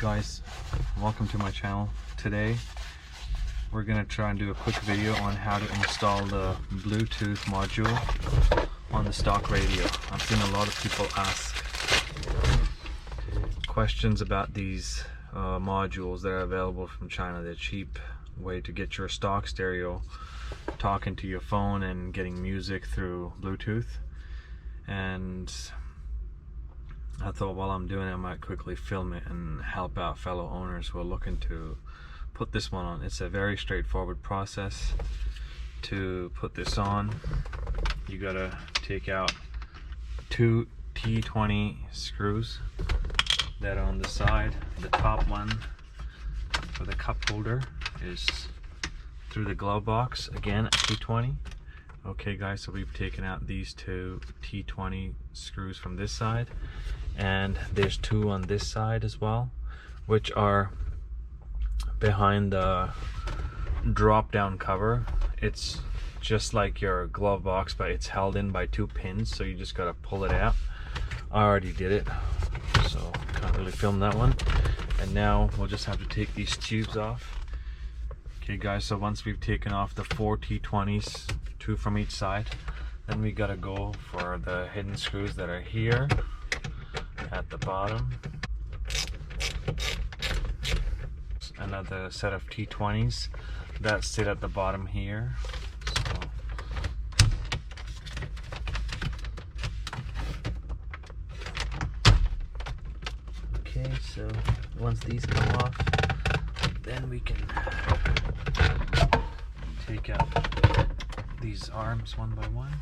guys, welcome to my channel. Today we're gonna try and do a quick video on how to install the Bluetooth module on the stock radio. I've seen a lot of people ask questions about these modules that are available from China. They're cheap way to get your stock stereo talking to your phone and getting music through Bluetooth. And I thought while I'm doing it, I might quickly film it and help out fellow owners who are looking to put this one on. It's a very straightforward process to put this on. You gotta take out two T20 screws that are on the side. The top one for the cup holder is through the glove box, again at T20. Okay guys, so we've taken out these two T20 screws from this side, and there's two on this side as well, which are behind the drop down cover. It's just like your glove box, but it's held in by two pins, so you just gotta pull it out. I already did it, so can't really film that one. And now we'll just have to take these tubes off. Okay guys, so once we've taken off the four T20s, two from each side, then we gotta go for the hidden screws that are here at the bottom. Another set of T20s that sit at the bottom here. Okay, so once these come off, then we can take out these arms one by one.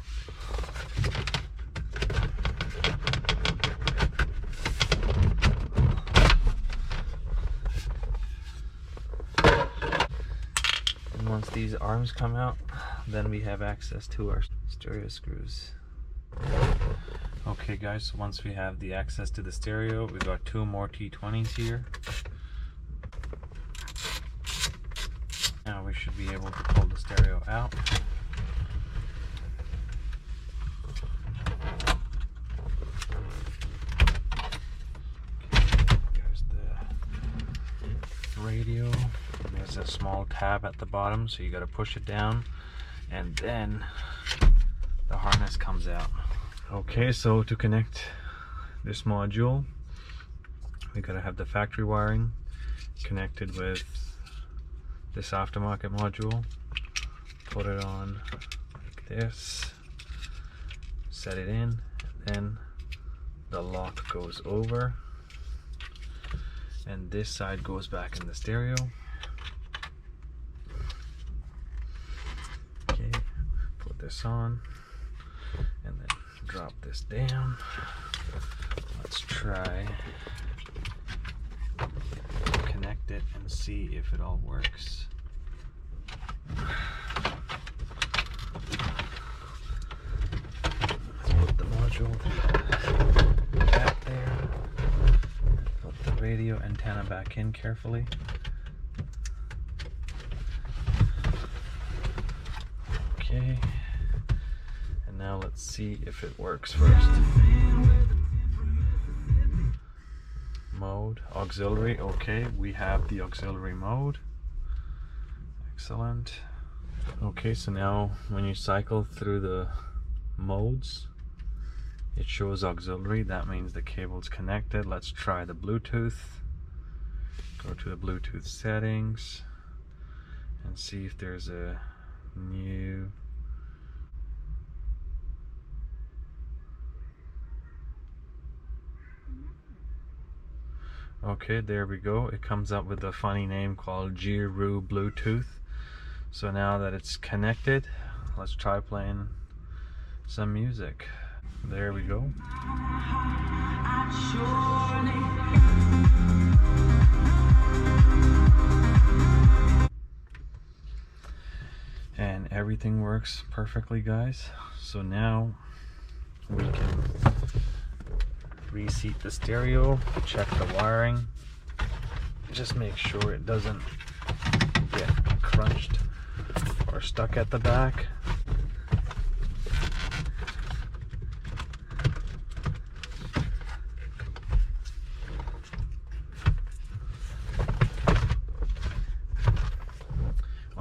And once these arms come out, then we have access to our stereo screws. Okay guys, so once we have the access to the stereo, we've got two more T20s here. Now we should be able to pull the stereo out. There's the radio. There's a small tab at the bottom, so you got to push it down, and then the harness comes out. Okay, so to connect this module, we gotta have the factory wiring connected with this aftermarket module. Put it on like this, set it in, and then the lock goes over, and this side goes back in the stereo. Okay, put this on, and then drop this down. Let's try connect it and see if it all works. Let's put the module back there. Put the radio antenna back in carefully. Okay. Now let's see if it works first. Mode, auxiliary, okay, we have the auxiliary mode. Excellent. Okay, so now when you cycle through the modes, it shows auxiliary. That means the cable's connected. Let's try the Bluetooth. Go to the Bluetooth settings and see if there's a new Okay, there we go. It comes up with a funny name called Jiru Bluetooth. So now that it's connected, let's try playing some music. There we go. And everything works perfectly, guys. So now we can reseat the stereo, check the wiring, just make sure it doesn't get crunched or stuck at the back.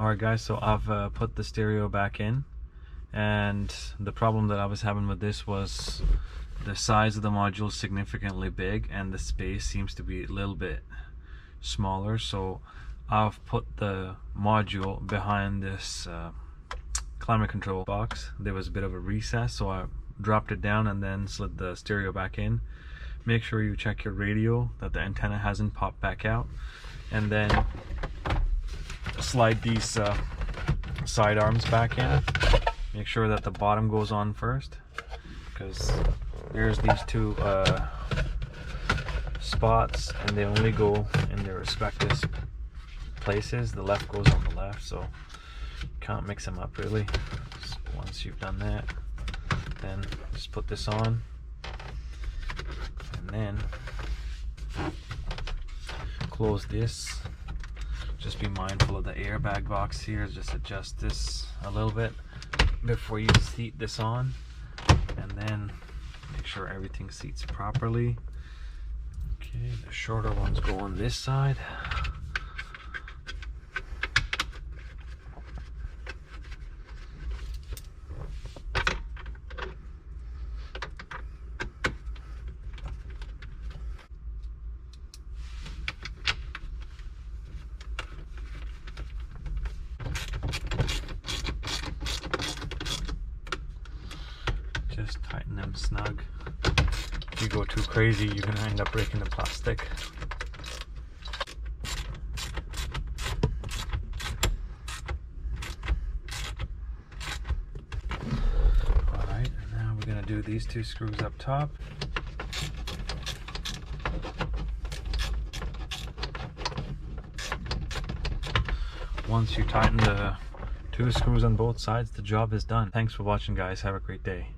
Alright guys, so I've put the stereo back in, and the problem that I was having with this was the size of the module is significantly big and the space seems to be a little bit smaller. So I've put the module behind this climate control box. There was a bit of a recess, so I dropped it down and then slid the stereo back in. Make sure you check your radio that the antenna hasn't popped back out, and then slide these side arms back in. Make sure that the bottom goes on first, because there's these two spots and they only go in their respective places. The left goes on the left, so you can't mix them up really. So once you've done that, then just put this on, and then close this. Just be mindful of the airbag box here. Just adjust this a little bit before you seat this on, and then make sure everything seats properly. Okay, the shorter ones go on this side. Just tighten them snug. If you go too crazy, you're gonna end up breaking the plastic. Alright, and now we're gonna do these two screws up top. Once you tighten the two screws on both sides, the job is done. Thanks for watching guys, have a great day.